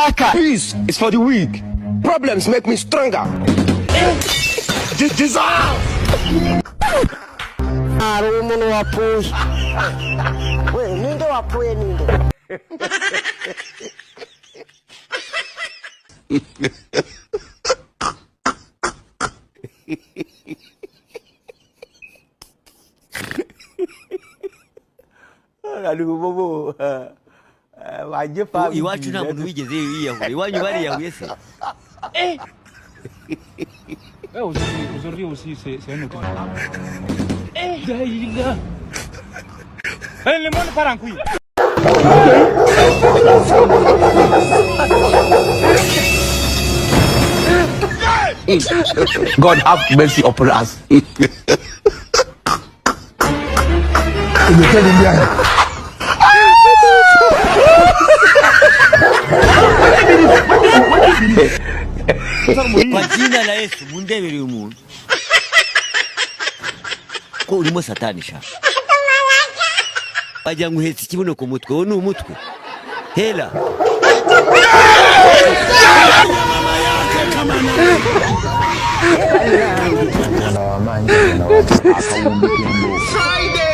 Peace is for the weak. Problems make me stronger. Jesus! Umuntu wapfuye. We ninde wapfuye ninde? Bobo wajye fa iwacu nta muntu wigeze yiyahura iwanyu bariyahuye se aujourd'hui aussi c'est un autre Daïla le monde part en couille. God have mercy upon us. kwa jina la Yesu mundebere umuntu ko urimo satani sha bajya nguhetsa ikibuno ku mutwe wo ni umutwe hela Friday.